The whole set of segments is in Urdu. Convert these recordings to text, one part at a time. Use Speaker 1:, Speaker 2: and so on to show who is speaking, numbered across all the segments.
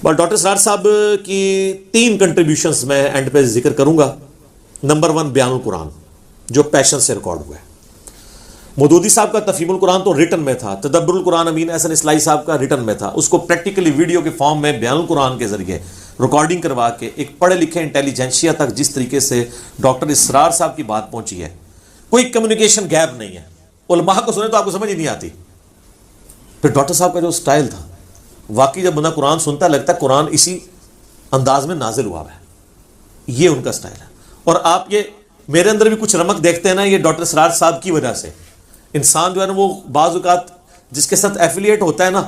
Speaker 1: اور ڈاکٹر اسرار صاحب کی 3 کنٹریبیوشنز میں اینڈ پہ ذکر کروں گا. نمبر 1 بیان القرآن جو پیشن سے ریکارڈ ہوا ہے. مودودی صاحب کا تفہیم القرآن تو ریٹن میں تھا, تدبر القرآن امین احسن اصلاحی صاحب کا ریٹن میں تھا, اس کو پریکٹیکلی ویڈیو کے فارم میں بیان القرآن کے ذریعے ریکارڈنگ کروا کے ایک پڑھے لکھے انٹیلیجنشیا تک جس طریقے سے ڈاکٹر اسرار صاحب کی بات پہنچی ہے, کوئی کمیونیکیشن گیپ نہیں ہے. علماء کو سنے تو آپ کو سمجھ ہی نہیں آتی. پھر ڈاکٹر صاحب کا جو سٹائل تھا, واقعی جب بندہ قرآن سنتا لگتا ہے قرآن اسی انداز میں نازل ہوا ہے. یہ ان کا سٹائل ہے. اور آپ یہ میرے اندر بھی کچھ رمق دیکھتے ہیں نا, یہ ڈاکٹر اسرار صاحب کی وجہ سے. انسان جو ہے نا وہ بعض اوقات جس کے ساتھ ایفیلیٹ ہوتا ہے نا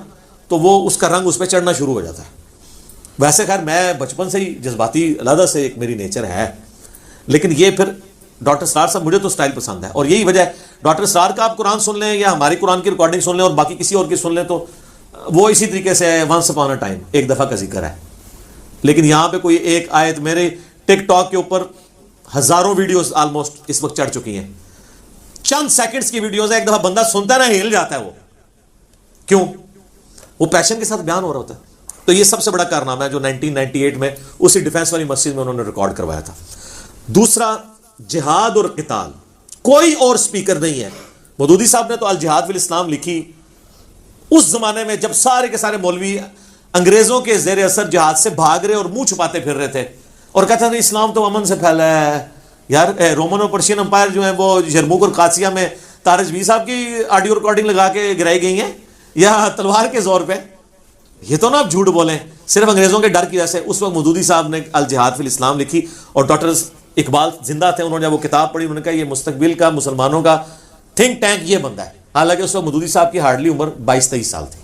Speaker 1: تو وہ اس کا رنگ اس پہ چڑھنا شروع ہو جاتا ہے. ویسے خیر میں بچپن سے ہی جذباتی علیحدہ سے ایک میری نیچر ہے, لیکن یہ پھر ڈاکٹر اسرار صاحب مجھے تو سٹائل پسند ہے. اور یہی وجہ ہے ڈاکٹر اسرار کا آپ قرآن سن لیں یا ہماری قرآن کی ریکارڈنگ سن لیں اور باقی کسی اور کی سن لیں تو وہ اسی طریقے سے ونس اپان اے ٹائم ایک دفعہ کا ذکر ہے. لیکن یہاں پہ کوئی ایک آیت, میرے ٹک ٹاک کے اوپر ہزاروں ویڈیوز آلموسٹ اس وقت چڑھ چکی ہیں, چند سیکنڈز کی ویڈیوز ہے, ایک دفعہ بندہ سنتا ہے نا ہل جاتا ہے. وہ کیوں؟ وہ پیشن کے ساتھ بیان ہو رہا ہوتا ہے. تو یہ سب سے بڑا کارنامہ ہے جو 1998 میں اسی ڈیفینس والی مسجد میں انہوں نے ریکارڈ کروایا تھا. دوسرا جہاد اور قتال, کوئی اور سپیکر نہیں ہے. مودودی صاحب نے تو الجہاد فی الاسلام لکھی اس زمانے میں جب سارے کے سارے مولوی انگریزوں کے زیر اثر جہاد سے بھاگ رہے اور منہ چھپاتے پھر رہے تھے اور کہتے تھے اسلام تو امن سے پھیلا ہے. یار رومن اور پرشین امپائر جو ہیں وہ یرموک اور قادسیہ میں تارج بی صاحب کی آڈیو ریکارڈنگ لگا کے گرائی گئی ہیں یا تلوار کے زور پہ؟ یہ تو نا آپ جھوٹ بولیں صرف انگریزوں کے ڈر کی وجہ سے. اس وقت مودودی صاحب نے الجہاد فی الاسلام لکھی اور ڈاکٹر اقبال زندہ تھے, انہوں نے جب وہ کتاب پڑھی انہوں نے کہا یہ مستقبل کا مسلمانوں کا تھنک ٹینک یہ بندہ ہے. حالانکہ اس وقت مودودی صاحب کی ہارڈلی عمر 22-23 سال تھی.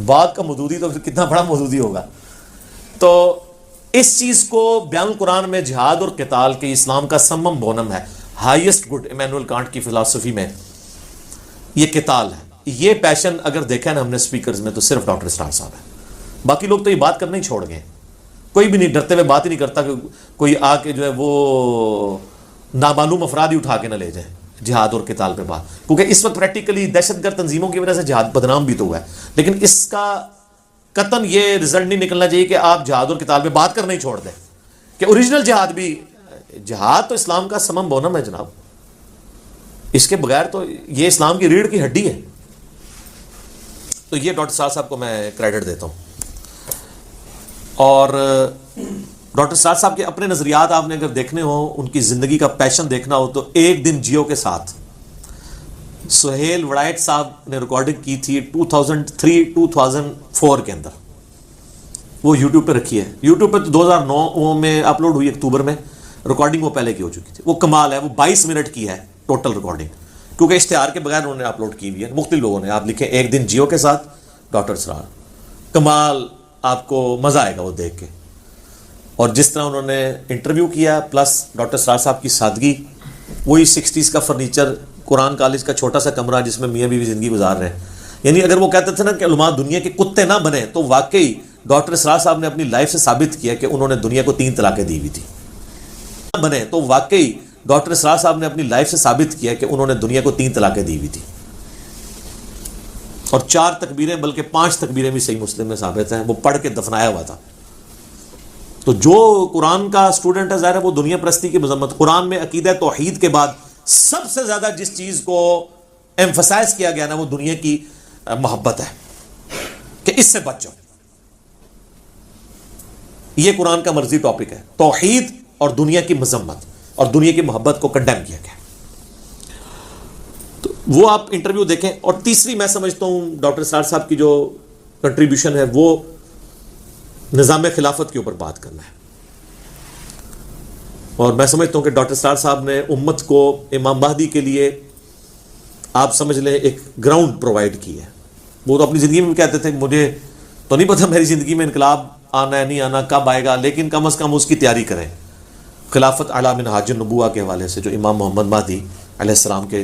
Speaker 1: بعد کا مودودی تو پھر کتنا بڑا مودودی ہوگا. تو اس چیز کو بیان القرآن میں جہاد اور قتال کے اسلام کا سمم بونم ہے, ہائیسٹ گڈ ایمینول کانٹ کی فلسفی میں یہ قتال ہے. یہ پیشن اگر دیکھا نا ہم نے سپیکرز میں تو صرف ڈاکٹر اسرار صاحب ہے. باقی لوگ تو یہ بات کرنا ہی چھوڑ گئے, کوئی بھی نہیں ڈرتے ہوئے بات ہی نہیں کرتا کہ کوئی آ کے جو ہے وہ نامعلوم افراد ہی اٹھا کے نہ لے جائیں جہاد اور قتال پہ بات. کیونکہ اس وقت پریکٹیکلی دہشت گرد تنظیموں کی وجہ سے جہاد بدنام بھی تو ہوا ہے, لیکن اس کا قطن یہ رزلٹ نہیں نکلنا چاہیے کہ آپ جہاد اور قتال پہ بات کرنا ہی چھوڑ دیں کہ اوریجنل جہاد بھی, جہاد تو اسلام کا سمم بونم ہے جناب. اس کے بغیر تو یہ اسلام کی ریڑھ کی ہڈی ہے. تو یہ ڈاکٹر اسرار صاحب کو میں کریڈٹ دیتا ہوں. اور ڈاکٹر اسرار صاحب کے اپنے نظریات آپ نے اگر دیکھنے ہوں, ان کی زندگی کا پیشن دیکھنا ہو تو ایک دن جیو کے ساتھ سہیل وڑائٹ صاحب نے ریکارڈنگ کی تھی 2003-2004 کے اندر, وہ یوٹیوب پہ رکھی ہے. یوٹیوب پہ تو 2009 میں اپلوڈ ہوئی, اکتوبر میں. ریکارڈنگ وہ پہلے کی ہو چکی تھی. وہ کمال ہے, وہ 22 منٹ کی ہے ٹوٹل ریکارڈنگ, کیونکہ اشتہار کے بغیر انہوں نے اپلوڈ کی ہوئی ہے. مختلف لوگوں نے, آپ لکھیں ایک دن جیو کے ساتھ ڈاکٹر اسرار, کمال, آپ کو مزہ آئے گا وہ دیکھ کے. اور جس طرح انہوں نے انٹرویو کیا پلس ڈاکٹر اسرار صاحب کی سادگی, وہی 60s کا فرنیچر, قرآن کالج کا چھوٹا سا کمرہ جس میں میاں بیوی زندگی گزار رہے ہیں. یعنی اگر وہ کہتے تھے نا کہ علماء دنیا کے کتے نہ بنے, تو واقعی ڈاکٹر اسرار صاحب نے اپنی لائف سے ثابت کیا کہ انہوں نے دنیا کو 3 طلاقیں دی ہوئی تھی. بنے تو واقعی ڈاکٹر اسرار صاحب نے اپنی لائف سے ثابت کیا کہ انہوں نے دنیا کو 3 طلاقیں دی ہوئی تھی. اور 4 تکبیریں بلکہ 5 تکبیریں بھی صحیح مسلم میں ثابت ہیں, وہ پڑھ کے دفنایا ہوا تھا. تو جو قرآن کا اسٹوڈنٹ ہے ظاہر ہے وہ دنیا پرستی کی مذمت. قرآن میں عقیدہ توحید کے بعد سب سے زیادہ جس چیز کو ایمفسائز کیا گیا نا وہ دنیا کی محبت ہے کہ اس سے بچ جاؤ. یہ قرآن کا مرضی ٹاپک ہے, توحید اور دنیا کی مذمت اور دنیا کی محبت کو کنڈیم کیا گیا. تو وہ آپ انٹرویو دیکھیں. اور تیسری میں سمجھتا ہوں ڈاکٹر اسرار صاحب کی جو کنٹریبیوشن ہے وہ نظام خلافت کے اوپر بات کرنا ہے. اور میں سمجھتا ہوں کہ ڈاکٹر اسرار صاحب نے امت کو امام مہدی کے لیے آپ سمجھ لیں ایک گراؤنڈ پرووائڈ کی ہے. وہ تو اپنی زندگی میں بھی کہتے تھے مجھے تو نہیں پتہ میری زندگی میں انقلاب آنا ہے نہیں آنا, کب آئے گا, لیکن کم از کم اس کی تیاری کریں. خلافت اعلیٰ منہاج النبوہ کے حوالے سے جو امام محمد مہدی علیہ السلام کے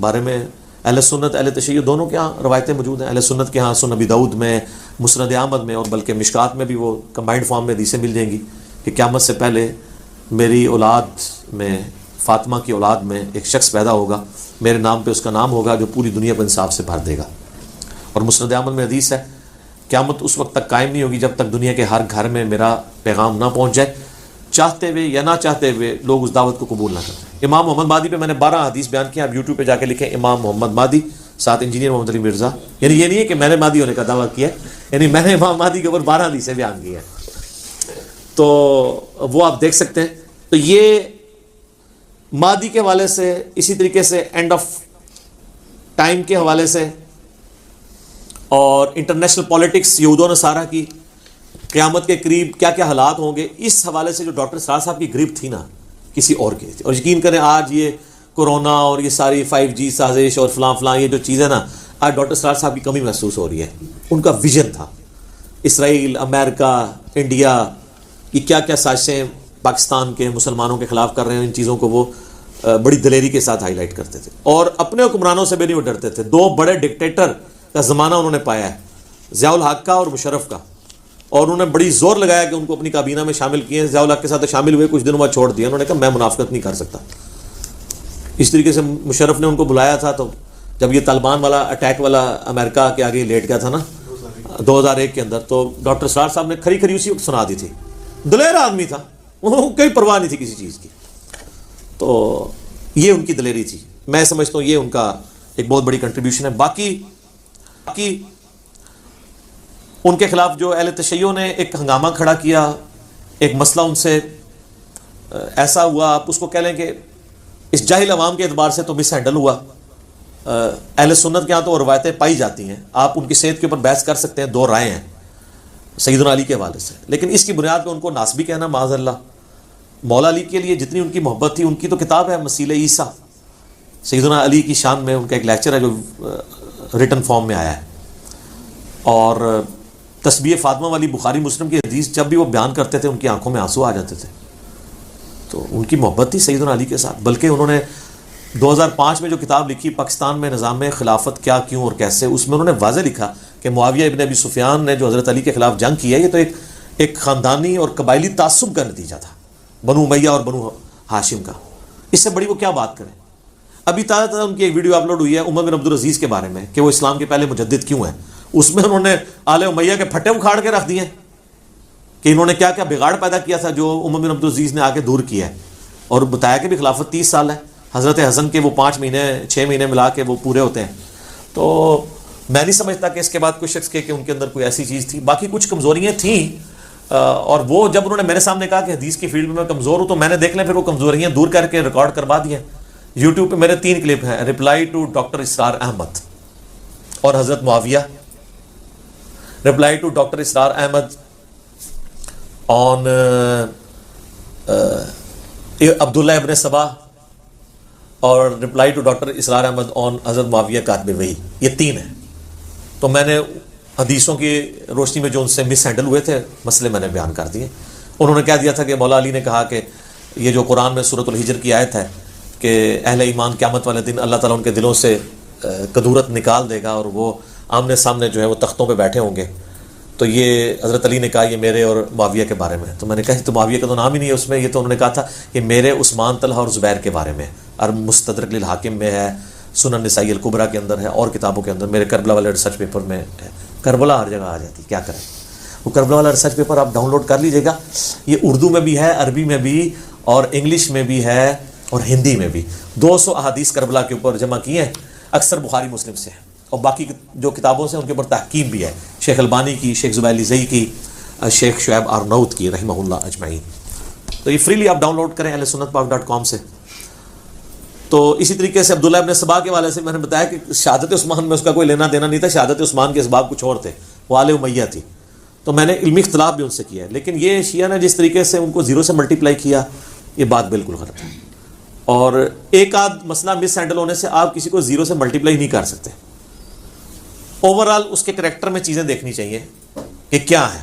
Speaker 1: بارے میں اہل سنت اہل تشیع دونوں کے ہاں روایتیں موجود ہیں. اہل سنت کے ہاں سنن ابی داؤد میں, مسند احمد میں, اور بلکہ مشکات میں بھی وہ کمبائنڈ فارم میں حدیثیں مل جائیں گی کہ قیامت سے پہلے میری اولاد میں, فاطمہ کی اولاد میں ایک شخص پیدا ہوگا, میرے نام پہ اس کا نام ہوگا جو پوری دنیا کو انصاف سے بھر دے گا. اور مسند احمد میں حدیث ہے قیامت اس وقت تک قائم نہیں ہوگی جب تک دنیا کے ہر گھر میں میرا پیغام نہ پہنچ جائے، چاہتے ہوئے یا نہ چاہتے ہوئے لوگ اس دعوت کو قبول نہ کرتے۔ امام محمد مہدی پہ میں نے 12 حدیث بیان کیا، آپ یوٹیوب پہ جا کے لکھیں امام محمد مہدی، ساتھ انجینئر محمد علی مرزا، یعنی یہ نہیں ہے کہ میں نے مہدی ہونے کا دعویٰ کیا ہے، یعنی میں نے امام مہدی کے اوپر 12 حدیثیں بیان کی ہیں، تو وہ آپ دیکھ سکتے ہیں۔ تو یہ مہدی کے حوالے سے، اسی طریقے سے اینڈ آف ٹائم کے حوالے سے، اور انٹرنیشنل پالیٹکس یہود و نصارہ کی، قیامت کے قریب کیا کیا حالات ہوں گے، اس حوالے سے جو ڈاکٹر اسرار صاحب کی گرفت تھی نا، کسی اور کی تھی۔ اور یقین کریں آج یہ کورونا اور یہ ساری 5G سازش اور فلاں فلاں یہ جو چیزیں نا، آج ڈاکٹر اسرار صاحب کی کمی محسوس ہو رہی ہے۔ ان کا ویژن تھا، اسرائیل، امریکہ، انڈیا کی کیا کیا سازشیں پاکستان کے مسلمانوں کے خلاف کر رہے ہیں، ان چیزوں کو وہ بڑی دلیری کے ساتھ ہائی لائٹ کرتے تھے، اور اپنے حکمرانوں سے بھی نہیں وہ ڈرتے تھے۔ 2 بڑے ڈکٹیٹر کا زمانہ انہوں نے پایا ہے، ضیاء الحق کا اور مشرف کا، اور انہوں نے بڑی زور لگایا کہ ان کو اپنی کابینہ میں شامل کیے۔ ضیاء الحق کے ساتھ شامل ہوئے، کچھ دنوں بعد چھوڑ دیا، انہوں نے کہا میں منافقت نہیں کر سکتا۔ اس طریقے سے مشرف نے ان کو بلایا تھا، تو جب یہ طالبان والا اٹیک والا امریکہ کے آگے لیٹ گیا تھا نا 2001 کے اندر، تو ڈاکٹر اسرار صاحب نے کھری کھری اسی وقت سنا دی تھی۔ دلیر آدمی تھا، وہ کوئی پرواہ نہیں تھی کسی چیز کی، تو یہ ان کی دلیری تھی۔ میں سمجھتا ہوں یہ ان کا ایک بہت بڑی کنٹریبیوشن ہے۔ باقی ان کے خلاف جو اہل تشیع نے ایک ہنگامہ کھڑا کیا، ایک مسئلہ ان سے ایسا ہوا، آپ اس کو کہہ لیں کہ اس جاہل عوام کے اعتبار سے تو مس ہینڈل ہوا۔ اہل سنت کے ہاں تو روایتیں پائی جاتی ہیں، آپ ان کی صحت کے اوپر بحث کر سکتے ہیں، 2 رائے ہیں سیدنا علی کے حوالے سے، لیکن اس کی بنیاد پہ ان کو ناسبی کہنا معاذ اللہ۔ مولا علی کے لیے جتنی ان کی محبت تھی، ان کی تو کتاب ہے مسیل عیسیٰ، سیدنا علی کی شان میں ان کا ایک لیکچر ہے جو ریٹن فارم میں آیا ہے، اور تسبیح فاطمہ والی بخاری مسلم کی حدیث جب بھی وہ بیان کرتے تھے ان کی آنکھوں میں آنسو آ جاتے تھے۔ تو ان کی محبت تھی سیدنا علی کے ساتھ، بلکہ انہوں نے 2005 میں جو کتاب لکھی پاکستان میں نظام خلافت کیا، کیوں اور کیسے، اس میں انہوں نے واضح لکھا کہ معاویہ ابن ابی سفیان نے جو حضرت علی کے خلاف جنگ کی ہے، یہ تو ایک خاندانی اور قبائلی تعصب کا نتیجہ تھا، بنو امیہ اور بنو ہاشم کا۔ اس سے بڑی وہ کیا بات کریں۔ ابھی تازہ ان کی ایک ویڈیو اپلوڈ ہوئی ہے عمر بن عبدالعزیز کے بارے میں کہ وہ اسلام کے پہلے مجدد کیوں ہیں، اس میں انہوں نے آل امیہ کے پھٹے اکھاڑ کے رکھ دیے کہ انہوں نے کیا کیا بگاڑ پیدا کیا تھا جو عمر بن عبدالعزیز نے آ کے دور کیا ہے، اور بتایا کہ بھی خلافت 30 سال ہے، حضرت حسن کے وہ 5 مہینے 6 مہینے ملا کے وہ پورے ہوتے ہیں۔ تو میں نہیں سمجھتا کہ اس کے بعد کوئی شخص کہ ان کے اندر کوئی ایسی چیز تھی۔ باقی کچھ کمزوریاں تھیں، اور وہ جب انہوں نے میرے سامنے کہا کہ حدیث کی فیلڈ میں میں کمزور ہوں، تو میں نے دیکھ لیں پھر وہ کمزوریاں دور کر کے ریکارڈ کروا دی ہیں۔ یوٹیوب پہ میرے 3 کلپ ہیں، رپلائی ٹو ڈاکٹر اسرار احمد اور حضرت معاویہ، رپلائی ٹو ڈاکٹر اسرار احمد آن عبداللہ ابن سبا، اور رپلائی ٹو ڈاکٹر اسرار احمد آن حضرت معاویہ کاتب وحی، یہ 3 ہیں۔ تو میں نے حدیثوں کی روشنی میں جو ان سے مس ہینڈل ہوئے تھے مسئلے میں نے بیان کر دیے۔ انہوں نے کہہ دیا تھا کہ مولا علی نے کہا کہ یہ جو قرآن میں سورۃ الحجر کی آیت ہے کہ اہل ایمان قیامت والے دن اللہ تعالیٰ ان کے دلوں سے کدورت نکال دے گا اور وہ آمنے سامنے جو ہے وہ تختوں پہ بیٹھے ہوں گے، تو یہ حضرت علی نے کہا یہ میرے اور معاویہ کے بارے میں۔ تو میں نے کہا تو معاویہ کا تو نام ہی نہیں ہے اس میں، یہ تو انہوں نے کہا تھا یہ میرے، عثمان، طلحہ اور زبیر کے بارے میں، اور مستدرک للحاکم میں ہے، سنن نسائی الکبریٰ کے اندر ہے، اور کتابوں کے اندر، میرے کربلا والے ریسرچ پیپر میں ہے۔ کربلا ہر جگہ آ جاتی، کیا کریں۔ وہ کربلا والا ریسرچ پیپر آپ ڈاؤن لوڈ کر لیجیے گا، یہ اردو میں بھی ہے، عربی میں بھی، اور انگلش میں بھی ہے، اور ہندی میں بھی۔ 200 احادیث کربلا کے اوپر جمع کیے ہیں، اکثر بخاری مسلم سے ہیں، اور باقی جو کتابوں سے ان کے اوپر تحقیق بھی ہے، شیخ البانی کی، شیخ زبیر زئی کی، شیخ شعیب آرناؤت کی رحمہ اللہ اجمعین۔ تو یہ فریلی آپ ڈاؤن لوڈ کریں ahlsunnatpak.com سے۔ تو اسی طریقے سے عبداللہ ابن سبا کے والے سے میں نے بتایا کہ شہادت عثمان میں اس کا کوئی لینا دینا نہیں تھا، شہادت عثمان کے اسباب کچھ اور تھے، وہ آل امیہ تھی۔ تو میں نے علمی اختلاف بھی ان سے کیا ہے، لیکن یہ شیعہ نے جس طریقے سے ان کو 0 سے ملٹیپلائی کیا، یہ بات بالکل غلط ہے۔ اور ایک آدھ مسئلہ مس ہینڈل ہونے سے آپ کسی کو 0 سے ملٹیپلائی نہیں کر سکتے۔ اوورآل اس کے کریکٹر میں چیزیں دیکھنی چاہیے کہ کیا ہے،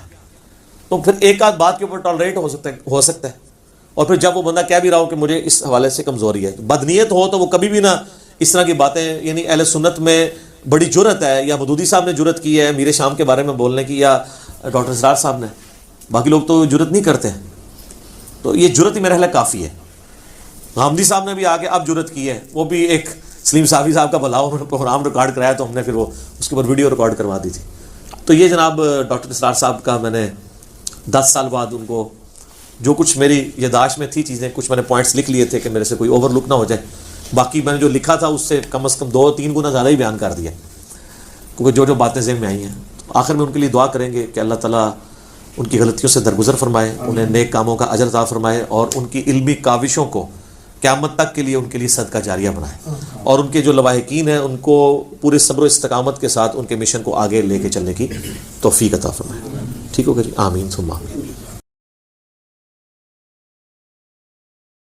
Speaker 1: تو پھر ایک آدھ بات کے اوپر ٹالریٹ ہو سکتا ہے، اور پھر جب وہ بندہ کہہ بھی رہا ہو کہ مجھے اس حوالے سے کمزوری ہے، بدنیت ہو تو وہ کبھی بھی نہ اس طرح کی باتیں، یعنی اہل سنت میں بڑی جرت ہے، یا مودودی صاحب نے جرت کی ہے میرے شام کے بارے میں بولنے کی، یا ڈاکٹر اسرار صاحب نے، باقی لوگ تو جرت نہیں کرتے ہیں۔ تو یہ جرت ہی میرا خیال کافی ہے۔ غامدی صاحب نے بھی آگے اب جرت کی ہے، وہ بھی ایک سلیم صافی صاحب کا بھلا، انہوں نے پروگرام ریکارڈ کرایا تو ہم نے پھر وہ اس کے اوپر ویڈیو ریکارڈ کروا دی تھی۔ تو یہ جناب ڈاکٹر اسرار صاحب کا میں نے 10 سال بعد ان کو جو کچھ میری یادداشت میں تھی چیزیں کچھ میں نے پوائنٹس لکھ لیے تھے کہ میرے سے کوئی اوور لک نہ ہو جائے، باقی میں نے جو لکھا تھا اس سے کم از کم 2-3 گنا زیادہ ہی بیان کر دیا، کیونکہ جو باتیں ذہن میں آئی ہیں. آخر میں ان کے لیے دعا کریں گے کہ اللہ تعالیٰ ان کی غلطیوں سے درگزر فرمائے، انہیں نیک کاموں کا اجر عطا فرمائے، اور ان کی علمی کاوشوں کو قیامت تک کے لیے ان کے لیے صدقہ جاریہ بنائے، اور ان کے جو لواحقین ہیں ان کو پورے صبر و استقامت کے ساتھ ان کے مشن کو آگے لے کے چلنے کی توفیق عطا فرمائے. ٹھیک ہوگا جی، آمین ثم آمین.